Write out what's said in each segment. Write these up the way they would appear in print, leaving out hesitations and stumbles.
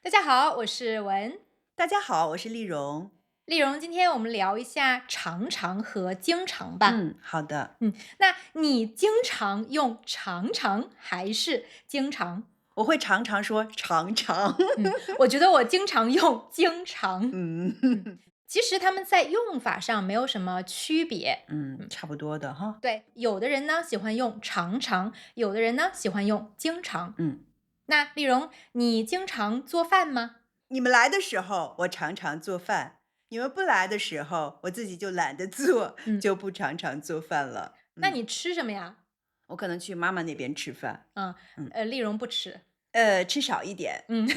大家好，我是文。大家好，我是丽蓉。丽蓉，今天我们聊一下常常和经常吧。好的。那你经常用常常还是经常？我会常常说常常。我觉得我经常用经常。嗯。其实他们在用法上没有什么区别。差不多的哈。对，有的人呢喜欢用常常，有的人呢喜欢用经常。嗯，那丽蓉，你经常做饭吗？你们来的时候，我常常做饭；你们不来的时候，我自己就懒得做，嗯，就不常常做饭了。那你吃什么呀？我可能去妈妈那边吃饭，嗯，丽蓉不吃。吃少一点。嗯，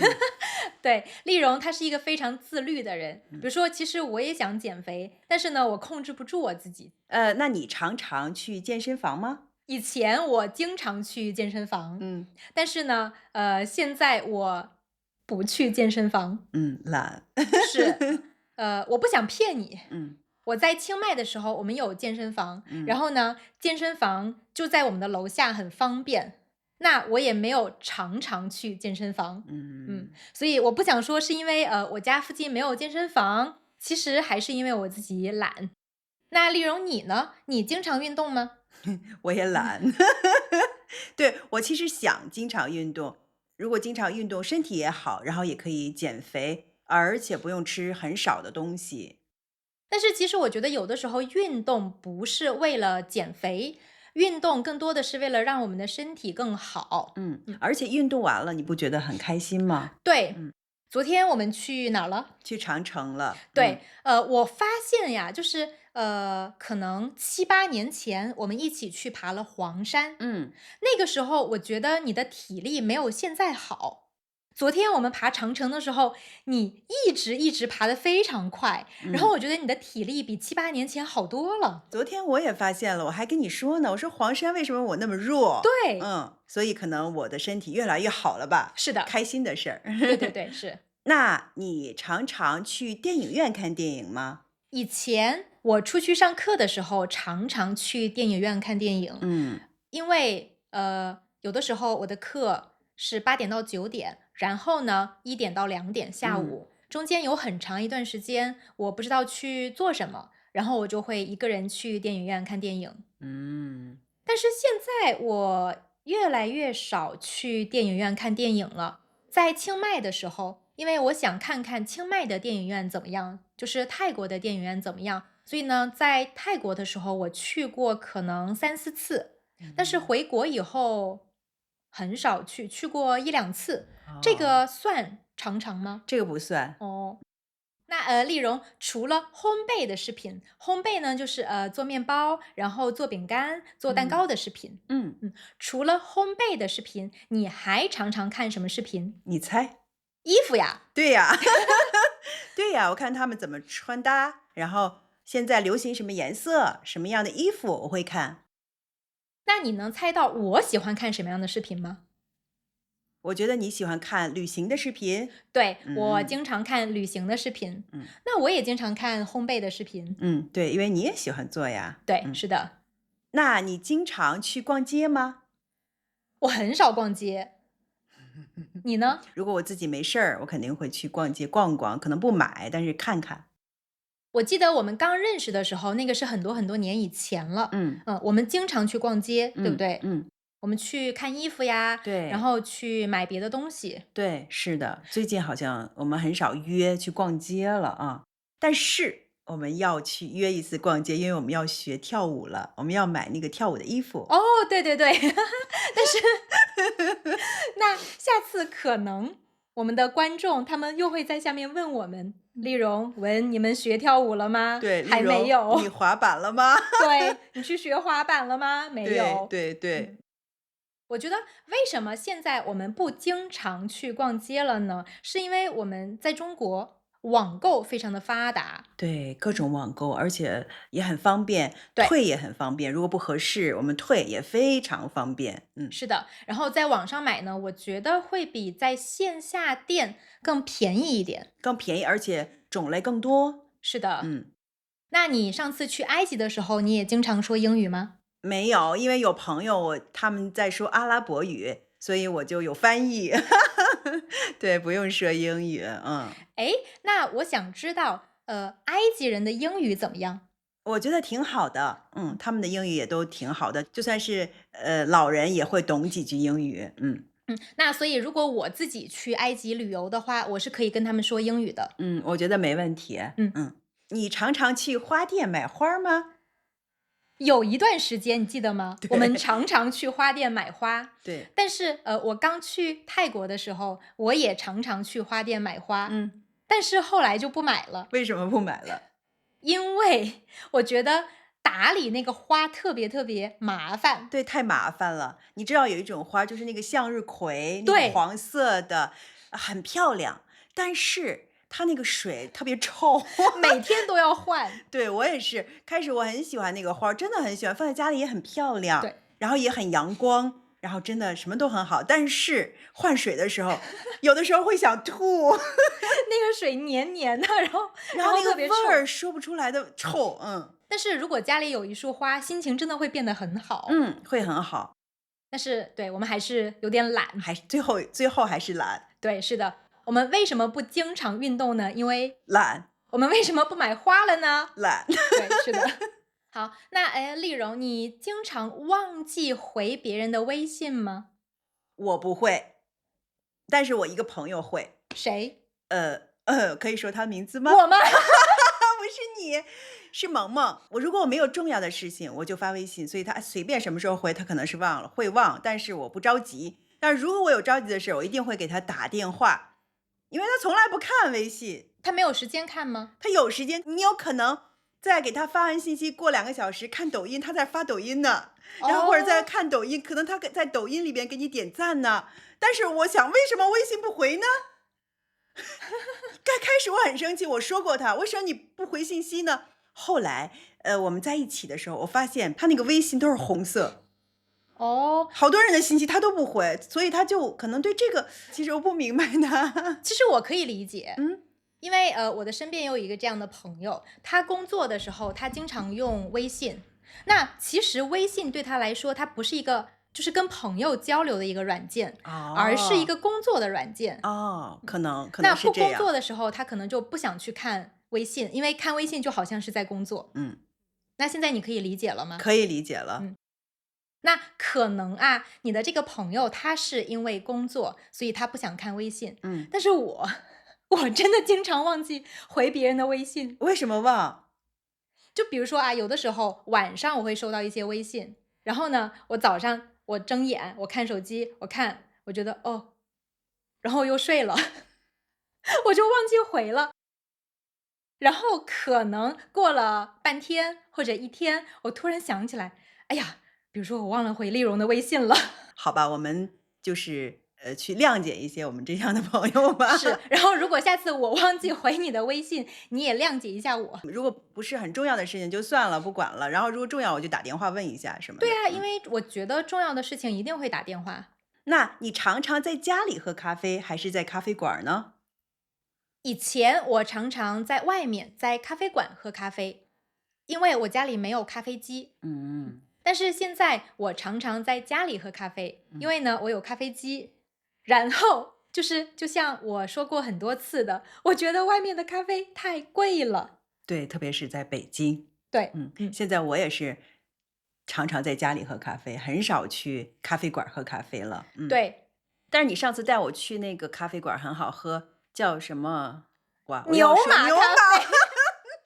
对，丽蓉她是一个非常自律的人。比如说，其实我也想减肥，但是呢，我控制不住我自己。那你常常去健身房吗？以前我经常去健身房，嗯但是呢，现在我不去健身房。懒。是，我不想骗你。嗯我在清迈的时候，我们有健身房，然嗯后呢，健身房就在我们的楼下，很方便。那我也没有常常去健身房。嗯。所以我不想说是因为我家附近没有健身房，其实还是因为我自己懒。那丽蓉你呢？你经常运动吗？我也懒。对，我其实想经常运动，如果经常运动，身体也好，然后也可以减肥，而且不用吃很少的东西。但是其实我觉得有的时候运动不是为了减肥，运动更多的是为了让我们的身体更好。而且运动完了，你不觉得很开心吗？对，昨天我们去哪儿了？去长城了。对，我发现呀，就是可能7、8年前我们一起去爬了黄山，嗯那个时候我觉得你的体力没有现在好。昨天我们爬长城的时候，你一直爬得非常快，然后嗯。我觉得你的体力比7、8年前好多了。昨天我也发现了，我还跟你说呢，我说黄山为什么我那么弱？对，所以可能我的身体越来越好了吧？是的，开心的事儿。对对对，是。那你常常去电影院看电影吗？以前我出去上课的时候，常常去电影院看电影，嗯因为有的时候我的课是8点到9点，然后呢1点到2点下嗯午，中间有很长一段时间我不知道去做什么，然后我就会一个人去电影院看电影。嗯。但是现在我越来越少去电影院看电影了。在清迈的时候，因为我想看看清迈的电影院怎么样，就是泰国的电影院怎么样，所以呢，在泰国的时候我去过可能3、4次，但是回国以后很少去，去过1、2次。这哦，个算常常吗？这个不算。哦，那丽蓉除了烘焙的视频，烘焙呢就是做面包，然后做饼干、做蛋嗯糕的视频。嗯。除了烘焙的视频，你还常常看什么视频？你猜？衣服呀。对呀。对呀，我看他们怎么穿搭，然后现在流行什么颜色、什么样的衣服，我会看。那你能猜到我喜欢看什么样的视频吗？我觉得你喜欢看旅行的视频。对，我嗯经常看旅行的视频，嗯那我也经常看烘焙的视频。对，因为你也喜欢做呀。对，是的，那你经常去逛街吗？我很少逛街，你呢？如果我自己没事儿，我肯定会去逛街逛逛，可能不买，但是看看。我记得我们刚认识的时候，那个是很多很多年以前了。嗯我们经常去逛街，对不对？嗯，我们去看衣服呀，然对后去买别的东西。对，是的。最近好像我们很少约去逛街了啊，但是我们要去约一次逛街，因为我们要学跳舞了，我们要买那个跳舞的衣服。哦，对对对，但是那下次可能我们的观众他们又会在下面问我们，丽蓉问你们学跳舞了吗？对，丽还没蓉，你有。滑板了吗？对，你去学滑板了吗？没对有。对对。我觉得为什么现在我们不经常去逛街了呢？是因为我们在中国网购非常的发达。对，各种网购，而且也很方便，对，退也很方便。如果不合适，我们退也非常方便。是的。然后在网上买呢，我觉得会比在线下店更便宜一点。更便宜，而且种类更多。是的。嗯，那你上次去埃及的时候，你也经常说英语吗？没有，因为有朋友他们在说阿拉伯语，所以我就有翻译。对，不用说英语，哎，那我想知道，埃及人的英语怎么样？我觉得挺好的，他们的英语也都挺好的，就算是老人也会懂几句英语，那所以如果我自己去埃及旅游的话，我是可以跟他们说英语的。我觉得没问题，嗯，你常常去花店买花儿吗？有一段时间你记得吗？我们对常常去花店买花，对，但是我刚去泰国的时候，我也常常去花店买花，嗯，但是后来就不买了，为什么不买了？因为我觉得打理那个花特别特别麻烦。对，太麻烦了。你知道有一种花，就是那个向日葵，那个对，黄色的，很漂亮，但是它那个水特别臭。每天都要换。对，我也是，开始我很喜欢那个花儿，真的很喜欢，放在家里也很漂亮，对，然后也很阳光，然后真的什么都很好。但是换水的时候，有的时候会想吐，那个水黏黏的，然后然后那个特别臭。味儿说不出来的臭，但是如果家里有一束花，心情真的会变得很好。会很好，但是对，我们还是有点懒。还是最后还是懒对，是的。我们为什么不经常运动呢？因为懒我们为什么不买花了呢？懒。对，是的。好，那丽蓉，你经常忘记回别人的微信吗？我不会，但是我一个朋友会，谁？可以说他的名字吗？我吗？不是你，是萌萌。如果我没有重要的事情，我就发微信，所以他随便什么时候回，他可能是忘了，会忘，但是我不着急。但如果我有着急的事，我一定会给他打电话，因为他从来不看微信，他没有时间看吗？他有时间，你有可能在给他发完信息，过2个小时看抖音，他在发抖音呢，然后或者在看抖音，可能他在抖音里边给你点赞呢。但是我想，为什么微信不回呢？开始我很生气，我说过他，为什么你不回信息呢？后来，我们在一起的时候，我发现他那个微信都是红色，哦，好多人的信息他都不回，所以他就可能对这个，其实我不明白呢。其实我可以理解。嗯，因为我的身边有一个这样的朋友，他工作的时候他经常用微信。那其实微信对他来说，它不是一个就是跟朋友交流的一个软件，而是一个工作的软件。可能那不工是这样。作的时候，他可能就不想去看微信，因为看微信就好像是在工作。嗯，那现在你可以理解了吗？可以理解了。那可能啊，你的这个朋友他是因为工作，所以他不想看微信。但是我真的经常忘记回别人的微信。为什么忘？就比如说啊，有的时候晚上我会收到一些微信，然后呢，我早上我睁眼，我看手机，我觉得哦，然后又睡了，我就忘记回了。然后可能过了半天或者一天，我突然想起来，哎呀，比如说我忘了回丽蓉的微信了。好吧，我们就是去谅解一些我们这样的朋友吧。是，然后如果下次我忘记回你的微信，你也谅解一下我。如果不是很重要的事情就算了，不管了。然后如果重要，我就打电话问一下什么的。对啊，因为我觉得重要的事情一定会打电话。那你常常在家里喝咖啡，还是在咖啡馆呢？以前我常常在外面，在咖啡馆喝咖啡，因为我家里没有咖啡机。但是现在我常常在家里喝咖啡，因为呢，我有咖啡机。然后就像我说过很多次的，我觉得外面的咖啡太贵了。对，特别是在北京。对，现在我也是常常在家里喝咖啡，很少去咖啡馆喝咖啡了。对，但是你上次带我去那个咖啡馆很好喝，叫什么？哇，我牛要说牛马咖马。啡。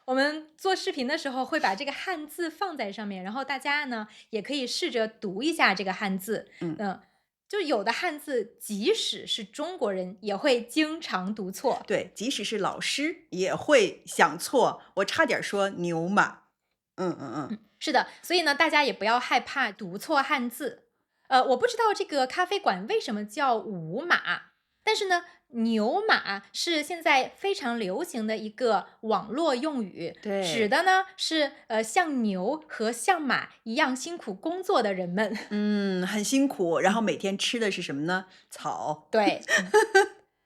我们做视频的时候会把这个汉字放在上面，然后大家呢也可以试着读一下这个汉字。就有的汉字，即使是中国人也会经常读错。对，即使是老师也会想错。我差点说牛马。是的，所以呢，大家也不要害怕读错汉字。我不知道这个咖啡馆为什么叫五马，但是呢，牛马是现在非常流行的一个网络用语，对，指的呢是像牛和像马一样辛苦工作的人们。很辛苦，然后每天吃的是什么呢？草。对，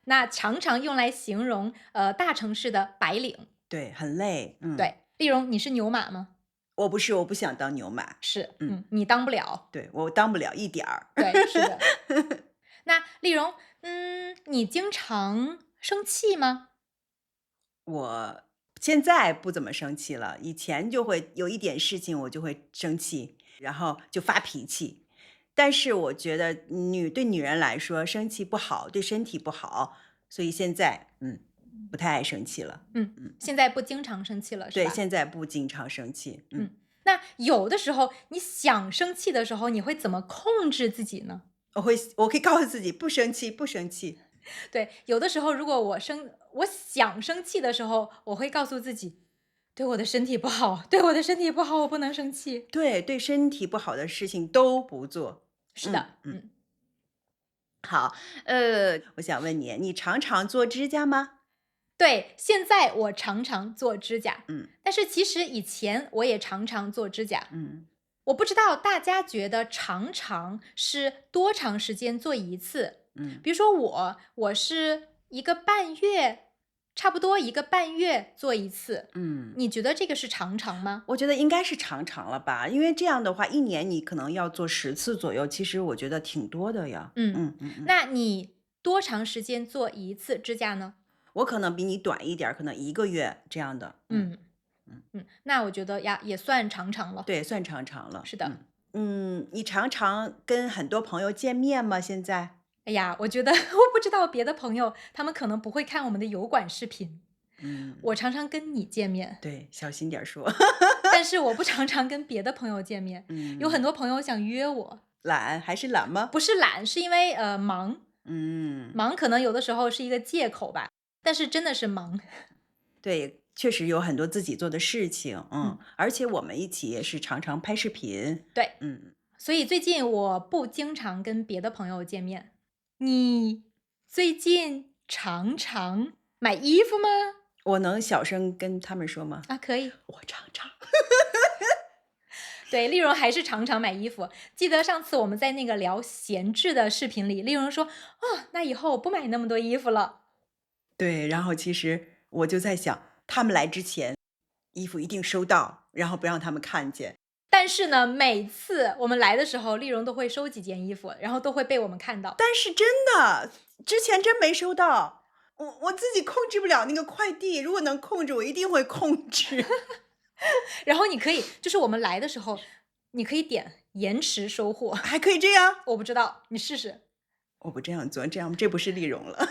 那常常用来形容大城市的白领。对，很累。对，丽蓉，你是牛马吗？我不是，我不想当牛马。是，你当不了。对，我当不了一点儿。对，是的。那丽蓉，你经常生气吗？我现在不怎么生气了，以前就会有一点事情我就会生气，然后就发脾气。但是我觉得对女人来说，生气不好，对身体不好，所以现在不太爱生气了。现在不经常生气了，是对，吧？现在不经常生气。那有的时候你想生气的时候，你会怎么控制自己呢？我可以告诉自己不生气，不生气。对，有的时候如果我想生气的时候，我会告诉自己，对我的身体不好，对我的身体不好，我不能生气。对，对身体不好的事情都不做。是的，好，我想问你，你常常做指甲吗？对，现在我常常做指甲，嗯但是其实以前我也常常做指甲。嗯我不知道大家觉得常常是多长时间做一次？嗯比如说我是一个半月，差不多一个半月做一次。嗯。你觉得这个是常常吗？我觉得应该是常常了吧，因为这样的话，一年你可能要做10次左右，其实我觉得挺多的呀。那你多长时间做一次指甲呢？我可能比你短一点儿，可能1个月这样的。嗯那我觉得呀也算常常了。对，算常常了。是的。你常常跟很多朋友见面吗？现在？哎呀，我觉得我不知道别的朋友，他们可能不会看我们的油管视频。嗯，我常常跟你见面，对，小心点儿说。但是我不常常跟别的朋友见面。有很嗯，多朋友想约我，懒还是懒吗？不是懒，是因为忙。嗯，忙可能有的时候是一个借口吧，但是真的是忙。对，确实有很多自己做的事情。嗯，而且我们一起也是常常拍视频。对，嗯。所以最近我不经常跟别的朋友见面。你最近常常买衣服吗？我能小声跟他们说吗？啊，可以。我常常。对，丽蓉还是常常买衣服。记得上次我们在那个聊闲置的视频里，丽蓉说：“哦，那以后我不买那么多衣服了。”对，然后其实我就在想，他们来之前，衣服一定收到，然后不让他们看见。但是呢，每次我们来的时候，丽蓉都会收几件衣服，然后都会被我们看到。但是真的，之前真没收到，我自己控制不了那个快递，如果能控制，我一定会控制。然后你可以，就是我们来的时候，你可以点延迟收货。还可以这样？我不知道，你试试。我不这样做，这不是丽蓉了。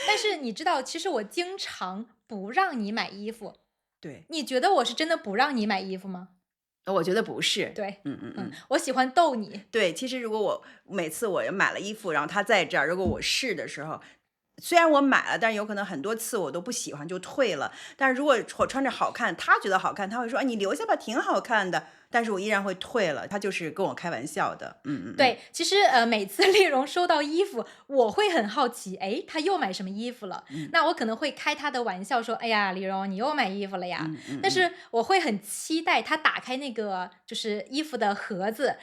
但是你知道，其实我经常不让你买衣服。对，你觉得我是真的不让你买衣服吗？我觉得不是。对，嗯。我喜欢逗你。对，其实如果我每次我买了衣服，然后他在这儿，如果我试的时候，虽然我买了，但是有可能很多次我都不喜欢就退了。但是如果我穿着好看，他觉得好看，他会说：“哎，你留下吧，挺好看的。”但是我依然会退了，他就是跟我开玩笑的。对，其实每次丽蓉收到衣服，我会很好奇，哎，她又买什么衣服了？那我可能会开她的玩笑说，哎呀，丽蓉，你又买衣服了呀？但是我会很期待她打开那个就是衣服的盒子，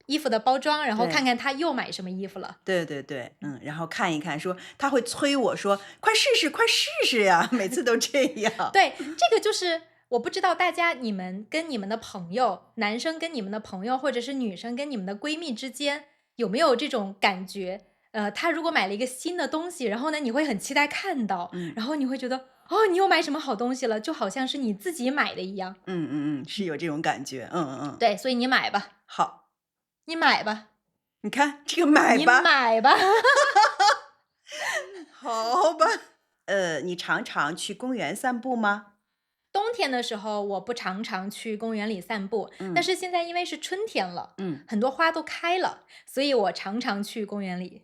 衣服的包装，然后对看看她又买什么衣服了。对对对，然后看一看，说他会催我说：“快试试，快试试呀！”每次都这样。对，这个就是我不知道大家你们跟你们的朋友，男生跟你们的朋友，或者是女生跟你们的闺蜜之间，有没有这种感觉？他如果买了一个新的东西，然后呢，你会很期待看到，然后你会觉得哦，你又买什么好东西了，就好像是你自己买的一样。是有这种感觉。对，所以你买吧，好，你买吧，你看这个买你吧，买吧。好吧。你常常去公园散步吗？冬天的时候，我不常常去公园里散步，但是现在因为是春天了，很多花都开了，所以我常常去公园里。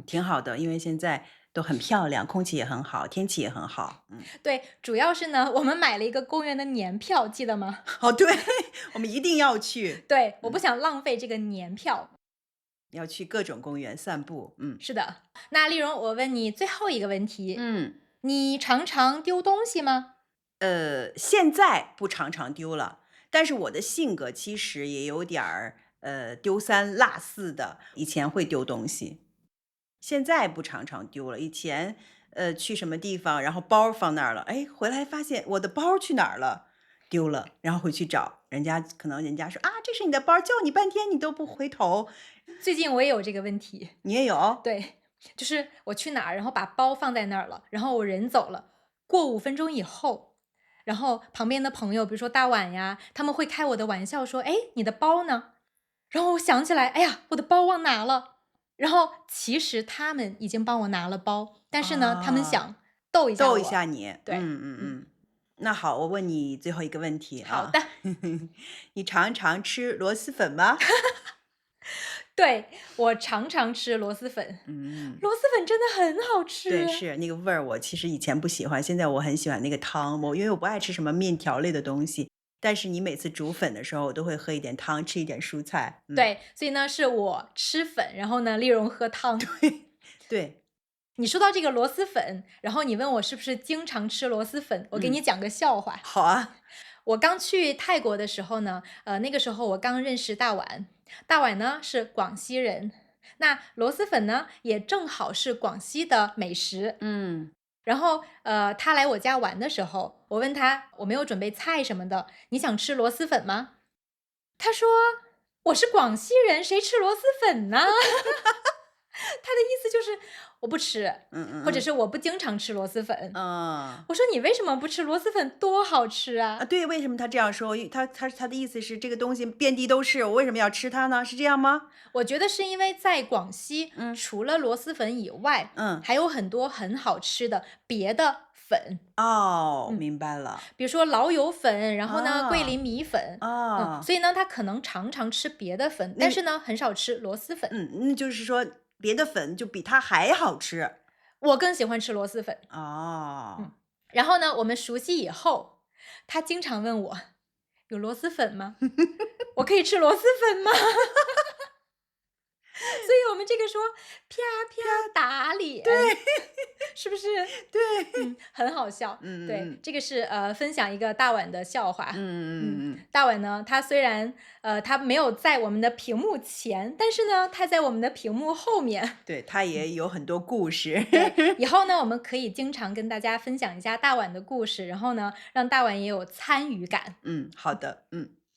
挺好的，因为现在都很漂亮，空气也很好，天气也很好。对，主要是呢，我们买了一个公园的年票，记得吗？哦，对，我们一定要去，对，我不想浪费这个年票。要去各种公园散步。是的，那丽蓉，我问你最后一个问题，嗯，你常常丢东西吗？现在不常常丢了，但是我的性格其实也有点儿丢三落四的，以前会丢东西，现在不常常丢了。以前去什么地方，然后包放那儿了，哎，回来发现我的包去哪儿了，丢了，然后回去找人家，可能人家说啊，这是你的包，叫你半天你都不回头，最近我也有这个问题。你也有？对，就是我去哪儿，然后把包放在那儿了，然后我人走了，过5分钟以后，然后旁边的朋友，比如说大碗呀，他们会开我的玩笑说：“哎，你的包呢？”然后我想起来，哎呀，我的包忘拿了。然后其实他们已经帮我拿了包，但是呢，他们啊，想逗一下逗一我。下你，对，嗯，那好，我问你最后一个问题啊，好的。你常常吃螺蛳粉吗？对，我常常吃螺蛳粉，嗯。螺蛳粉真的很好对，吃。是那个味儿，我其实以前不喜欢，现在我很喜欢那个汤。因为我不爱吃什么面条类的东西，但是你每次煮粉的时候，我都会喝一点汤，吃一点蔬菜。对，所以呢，是我吃粉，然后呢，丽蓉喝汤。对，你说到这个螺蛳粉，然后你问我是不是经常吃螺蛳粉，我给你讲个笑话。好啊，我刚去泰国的时候呢，那个时候我刚认识大碗，大碗呢是广西人，那螺蛳粉呢也正好是广西的美食。嗯，然后，他来我家玩的时候，我问他我没有准备菜什么的，你想吃螺蛳粉吗？他说我是广西人，谁吃螺蛳粉呢？他的意思就是我不吃，或者嗯嗯嗯，是我不经常吃螺蛳粉。嗯。我说你为什么不吃螺蛳粉？多好吃啊，啊！对，为什么他这样说？因为他的意思是这个东西遍地都是，我为什么要吃它呢？是这样吗？我觉得是因为在广西，嗯除了螺蛳粉以外，嗯，还有很多很好吃的别的粉，哦，明白了，比如说老友粉，然后呢桂啊林米粉，啊，所以呢他可能常常吃别的粉，但是那呢很少吃螺蛳粉。那就是说别的粉就比它还好吃。我更喜欢吃螺蛳粉。哦，然后呢，我们熟悉以后，他经常问我有螺蛳粉吗？我可以吃螺蛳粉吗？所以我们这个说啪啪打脸，是不是？对，很好笑。对，嗯嗯这个是分享一个大碗的笑话。嗯，大碗呢，他虽然他没有在我们的屏幕前，但是呢，他在我们的屏幕后面。对，它也有很多故事。对，以后呢，我们可以经常跟大家分享一下大碗的故事，然后呢，让大碗也有参与感。好的，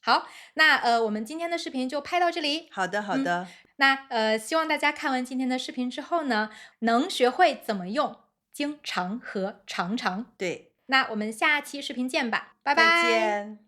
好，那我们今天的视频就拍到这里。好的好嗯，的，那希望大家看完今天的视频之后呢，能学会怎么用经常和常常。对，那我们下期视频见吧，拜再拜。见。